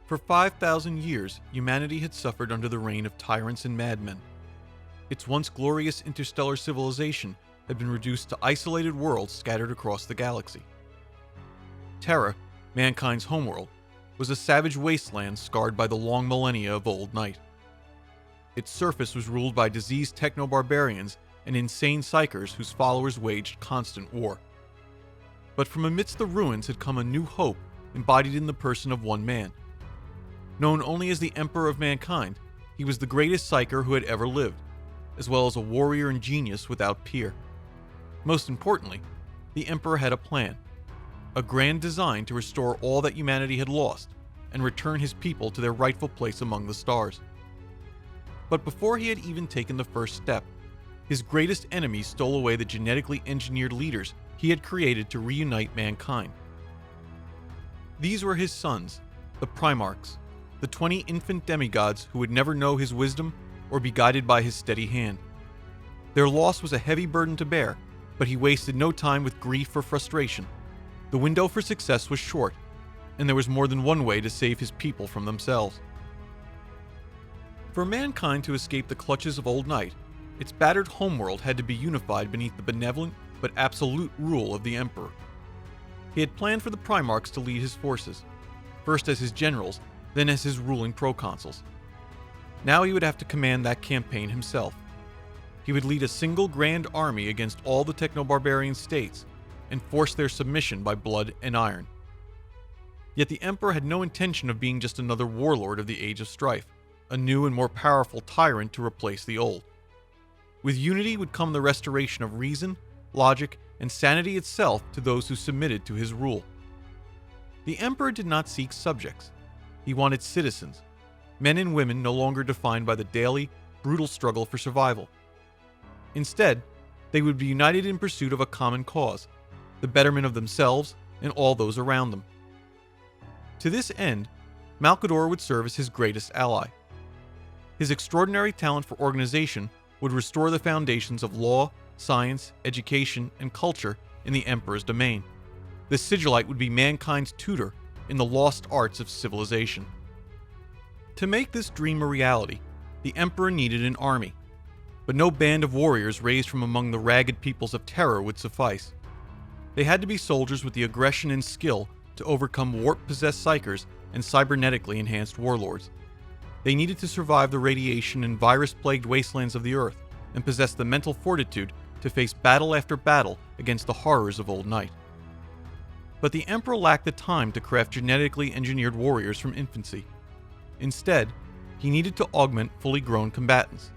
For 5,000 years, humanity had suffered under the reign of tyrants and madmen. Its once glorious interstellar civilization had been reduced to isolated worlds scattered across the galaxy. Terra, mankind's homeworld, was a savage wasteland scarred by the long millennia of old night. Its surface was ruled by diseased techno-barbarians and insane psychers whose followers waged constant war. But from amidst the ruins had come a new hope embodied in the person of one man. Known only as the Emperor of Mankind, he was the greatest psyker who had ever lived, as well as a warrior and genius without peer. Most importantly, the Emperor had a plan, a grand design to restore all that humanity had lost and return his people to their rightful place among the stars. But before he had even taken the first step, his greatest enemy stole away the genetically engineered leaders he had created to reunite mankind. These were his sons, the Primarchs, the 20 infant demigods who would never know his wisdom or be guided by his steady hand. Their loss was a heavy burden to bear, but he wasted no time with grief or frustration. The window for success was short, and there was more than one way to save his people from themselves. For mankind to escape the clutches of old night, its battered homeworld had to be unified beneath the benevolent but absolute rule of the Emperor. He had planned for the Primarchs to lead his forces, first as his generals, then as his ruling proconsuls. Now he would have to command that campaign himself. He would lead a single grand army against all the techno-barbarian states and force their submission by blood and iron. Yet the Emperor had no intention of being just another warlord of the Age of Strife, a new and more powerful tyrant to replace the old. With unity would come the restoration of reason, logic, and sanity itself to those who submitted to his rule. The Emperor did not seek subjects. He wanted citizens, men and women no longer defined by the daily, brutal struggle for survival. Instead, they would be united in pursuit of a common cause, the betterment of themselves and all those around them. To this end, Malcador would serve as his greatest ally. His extraordinary talent for organization would restore the foundations of law, science, education, and culture in the Emperor's domain. The Sigillite would be mankind's tutor in the lost arts of civilization. To make this dream a reality, the Emperor needed an army. But no band of warriors raised from among the ragged peoples of Terra would suffice. They had to be soldiers with the aggression and skill to overcome warp-possessed psychers and cybernetically enhanced warlords. They needed to survive the radiation and virus-plagued wastelands of the Earth and possess the mental fortitude to face battle after battle against the horrors of old night. But the Emperor lacked the time to craft genetically engineered warriors from infancy. Instead, he needed to augment fully grown combatants.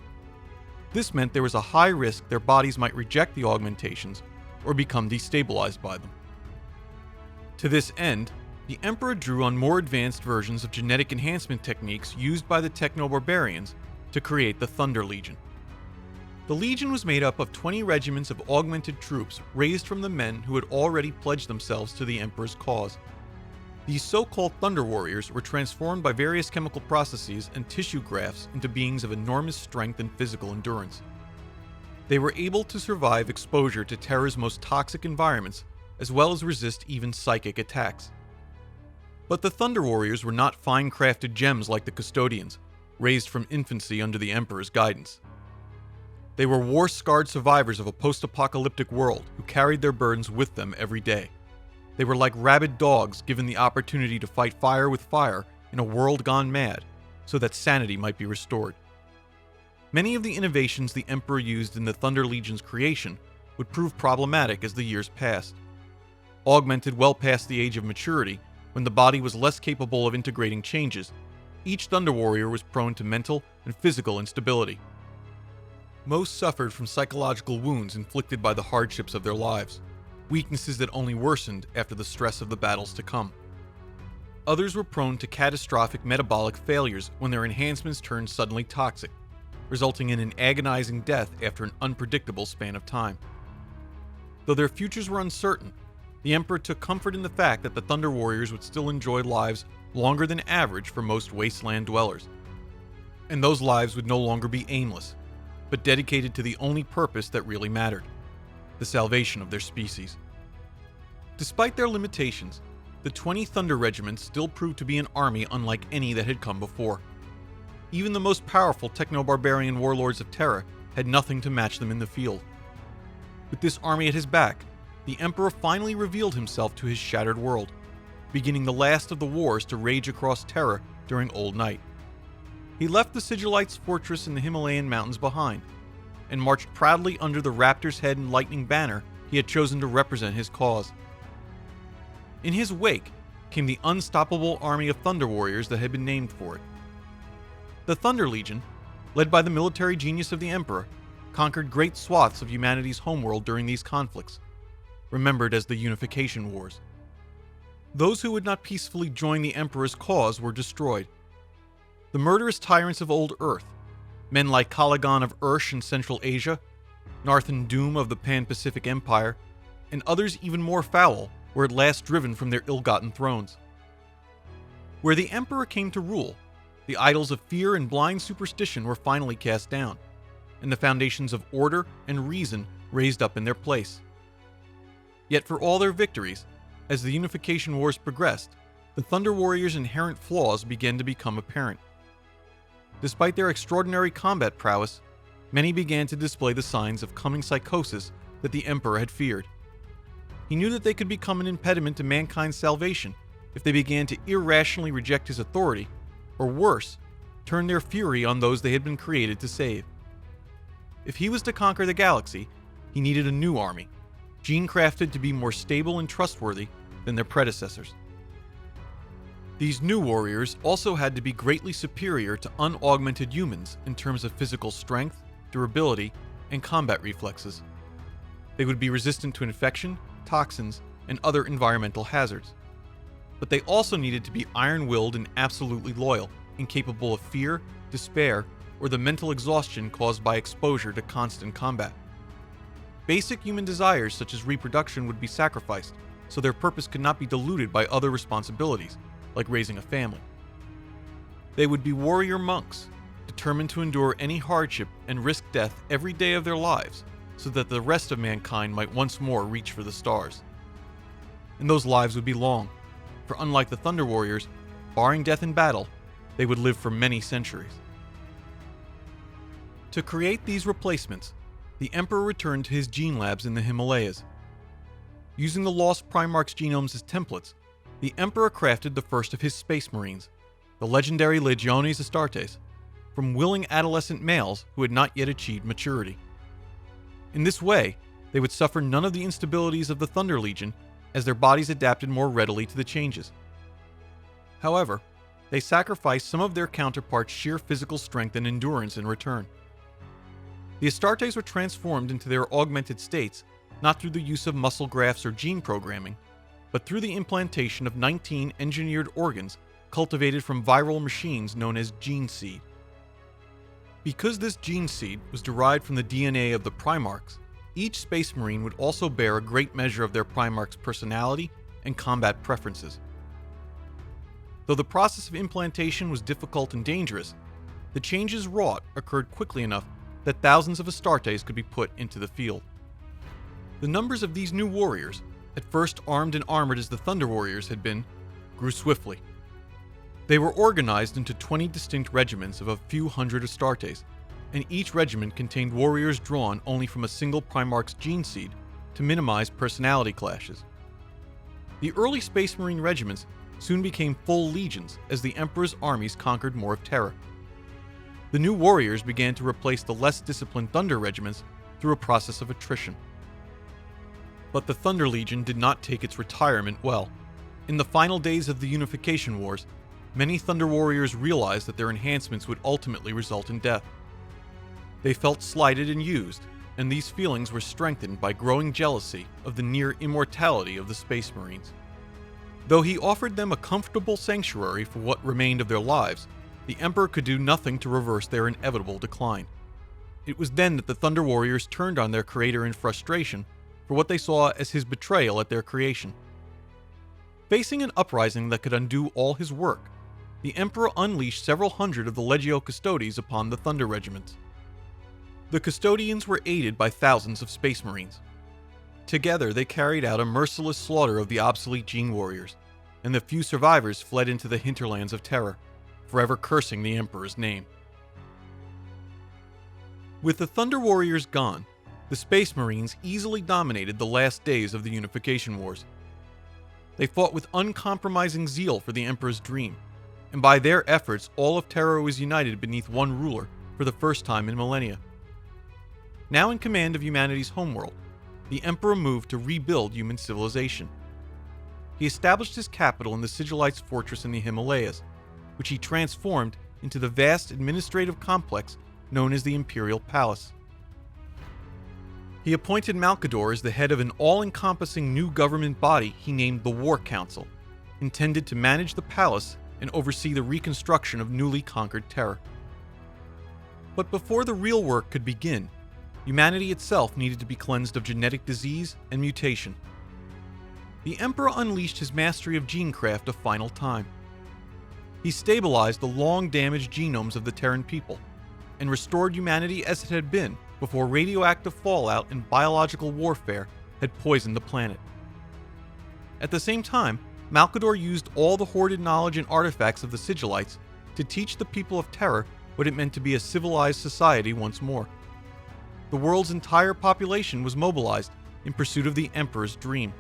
This meant there was a high risk their bodies might reject the augmentations or become destabilized by them. To this end, the Emperor drew on more advanced versions of genetic enhancement techniques used by the techno-barbarians to create the Thunder Legion. The Legion was made up of 20 regiments of augmented troops raised from the men who had already pledged themselves to the Emperor's cause. These so-called Thunder Warriors were transformed by various chemical processes and tissue grafts into beings of enormous strength and physical endurance. They were able to survive exposure to Terra's most toxic environments, as well as resist even psychic attacks. But the Thunder Warriors were not fine-crafted gems like the Custodians, raised from infancy under the Emperor's guidance. They were war-scarred survivors of a post-apocalyptic world who carried their burdens with them every day. They were like rabid dogs given the opportunity to fight fire with fire in a world gone mad, so that sanity might be restored. Many of the innovations the Emperor used in the Thunder Legion's creation would prove problematic as the years passed. Augmented well past the age of maturity, when the body was less capable of integrating changes, each Thunder Warrior was prone to mental and physical instability. Most suffered from psychological wounds inflicted by the hardships of their lives, weaknesses that only worsened after the stress of the battles to come. Others were prone to catastrophic metabolic failures when their enhancements turned suddenly toxic, resulting in an agonizing death after an unpredictable span of time. Though their futures were uncertain, the Emperor took comfort in the fact that the Thunder Warriors would still enjoy lives longer than average for most wasteland dwellers. And those lives would no longer be aimless, but dedicated to the only purpose that really mattered: the salvation of their species. Despite their limitations, the the 20 Thunder Regiments still proved to be an army unlike any that had come before. Even the most powerful techno-barbarian warlords of Terra had nothing to match them in the field. With this army at his back, the Emperor finally revealed himself to his shattered world, beginning the last of the wars to rage across Terra during Old Night. He left the Sigillites' fortress in the Himalayan mountains behind, and marched proudly under the raptor's head and lightning banner he had chosen to represent his cause. In his wake came the unstoppable army of Thunder Warriors that had been named for it. The Thunder Legion, led by the military genius of the Emperor, conquered great swaths of humanity's homeworld during these conflicts, remembered as the Unification Wars. Those who would not peacefully join the Emperor's cause were destroyed. The murderous tyrants of old Earth, men like Caligon of Ursh in Central Asia, Narthan Doom of the Pan-Pacific Empire, and others even more foul, were at last driven from their ill-gotten thrones. Where the Emperor came to rule, the idols of fear and blind superstition were finally cast down, and the foundations of order and reason raised up in their place. Yet for all their victories, as the Unification Wars progressed, the Thunder Warriors' inherent flaws began to become apparent. Despite their extraordinary combat prowess, many began to display the signs of coming psychosis that the Emperor had feared. He knew that they could become an impediment to mankind's salvation if they began to irrationally reject his authority, or worse, turn their fury on those they had been created to save. If he was to conquer the galaxy, he needed a new army, gene-crafted to be more stable and trustworthy than their predecessors. These new warriors also had to be greatly superior to unaugmented humans in terms of physical strength, durability, and combat reflexes. They would be resistant to infection, toxins, and other environmental hazards. But they also needed to be iron-willed and absolutely loyal, incapable of fear, despair, or the mental exhaustion caused by exposure to constant combat. Basic human desires such as reproduction would be sacrificed, so their purpose could not be diluted by other responsibilities, like raising a family. They would be warrior monks, determined to endure any hardship and risk death every day of their lives, so that the rest of mankind might once more reach for the stars. And those lives would be long, for unlike the Thunder Warriors, barring death in battle, they would live for many centuries. To create these replacements, the Emperor returned to his gene labs in the Himalayas. Using the lost Primarchs' genomes as templates, the Emperor crafted the first of his Space Marines, the legendary Legiones Astartes, from willing adolescent males who had not yet achieved maturity. In this way, they would suffer none of the instabilities of the Thunder Legion, as their bodies adapted more readily to the changes. However, they sacrificed some of their counterparts' sheer physical strength and endurance in return. The Astartes were transformed into their augmented states not through the use of muscle grafts or gene programming, but through the implantation of 19 engineered organs cultivated from viral machines known as gene seed. Because this gene seed was derived from the DNA of the Primarchs, each Space Marine would also bear a great measure of their Primarch's personality and combat preferences. Though the process of implantation was difficult and dangerous, the changes wrought occurred quickly enough that thousands of Astartes could be put into the field. The numbers of these new warriors, at first armed and armored as the Thunder Warriors had been, grew swiftly. They were organized into 20 distinct regiments of a few hundred Astartes, and each regiment contained warriors drawn only from a single Primarch's gene seed to minimize personality clashes. The early Space Marine regiments soon became full legions as the Emperor's armies conquered more of Terra. The new warriors began to replace the less disciplined Thunder regiments through a process of attrition. But the Thunder Legion did not take its retirement well. In the final days of the Unification Wars, many Thunder Warriors realized that their enhancements would ultimately result in death. They felt slighted and used, and these feelings were strengthened by growing jealousy of the near immortality of the Space Marines. Though he offered them a comfortable sanctuary for what remained of their lives, the Emperor could do nothing to reverse their inevitable decline. It was then that the Thunder Warriors turned on their creator in frustration for what they saw as his betrayal at their creation. Facing an uprising that could undo all his work, the Emperor unleashed several hundred of the Legio Custodes upon the Thunder regiments. The Custodians were aided by thousands of Space Marines. Together, they carried out a merciless slaughter of the obsolete Gene Warriors, and the few survivors fled into the hinterlands of Terra, forever cursing the Emperor's name. With the Thunder Warriors gone, the Space Marines easily dominated the last days of the Unification Wars. They fought with uncompromising zeal for the Emperor's dream, and by their efforts all of Terra was united beneath one ruler for the first time in millennia. Now in command of humanity's homeworld, the Emperor moved to rebuild human civilization. He established his capital in the Sigillites' fortress in the Himalayas, which he transformed into the vast administrative complex known as the Imperial Palace. He appointed Malcador as the head of an all-encompassing new government body he named the War Council, intended to manage the palace and oversee the reconstruction of newly conquered Terra. But before the real work could begin, humanity itself needed to be cleansed of genetic disease and mutation. The Emperor unleashed his mastery of genecraft a final time. He stabilized the long-damaged genomes of the Terran people, and restored humanity as it had been before radioactive fallout and biological warfare had poisoned the planet. At the same time, Malcador used all the hoarded knowledge and artifacts of the Sigillites to teach the people of Terra what it meant to be a civilized society once more. The world's entire population was mobilized in pursuit of the Emperor's dream.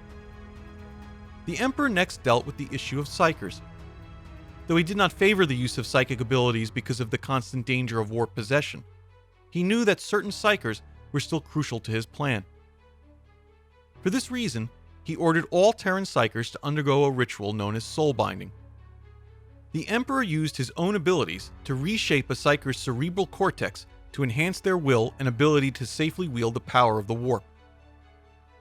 The Emperor next dealt with the issue of psychers. Though he did not favor the use of psychic abilities because of the constant danger of warp possession, he knew that certain psychers were still crucial to his plan. For this reason, he ordered all Terran psychers to undergo a ritual known as soul binding. The Emperor used his own abilities to reshape a psycher's cerebral cortex to enhance their will and ability to safely wield the power of the warp.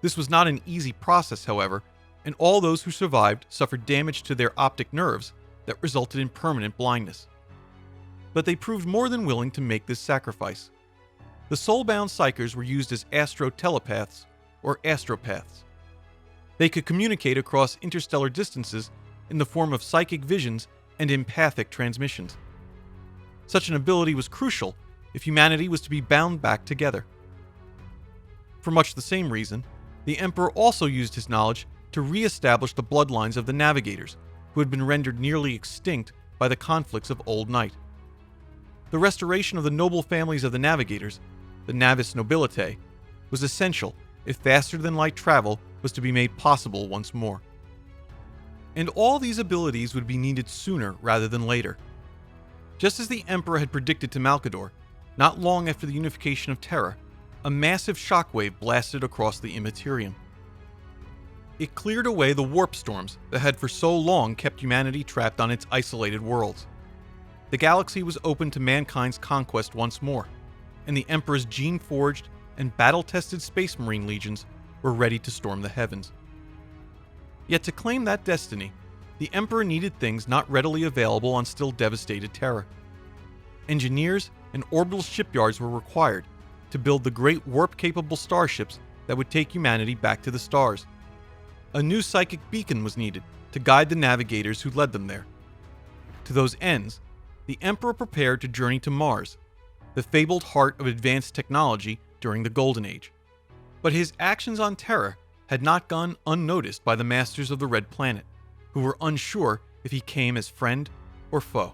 This was not an easy process, however, and all those who survived suffered damage to their optic nerves that resulted in permanent blindness. But they proved more than willing to make this sacrifice. The soul-bound psychers were used as astro-telepaths, or astropaths. They could communicate across interstellar distances in the form of psychic visions and empathic transmissions. Such an ability was crucial if humanity was to be bound back together. For much the same reason, the Emperor also used his knowledge to re-establish the bloodlines of the Navigators, who had been rendered nearly extinct by the conflicts of Old Night. The restoration of the noble families of the Navigators, the Navis Nobilitae, was essential if faster-than-light travel was to be made possible once more. And all these abilities would be needed sooner rather than later. Just as the Emperor had predicted to Malcador, not long after the unification of Terra, a massive shockwave blasted across the Immaterium. It cleared away the warp storms that had for so long kept humanity trapped on its isolated worlds. The galaxy was open to mankind's conquest once more, and the Emperor's gene-forged and battle-tested Space Marine legions were ready to storm the heavens. Yet to claim that destiny, the Emperor needed things not readily available on still devastated Terra. Engineers and orbital shipyards were required to build the great warp-capable starships that would take humanity back to the stars. A new psychic beacon was needed to guide the navigators who led them there. To those ends, the Emperor prepared to journey to Mars, the fabled heart of advanced technology during the Golden Age. But his actions on Terra had not gone unnoticed by the masters of the Red Planet, who were unsure if he came as friend or foe.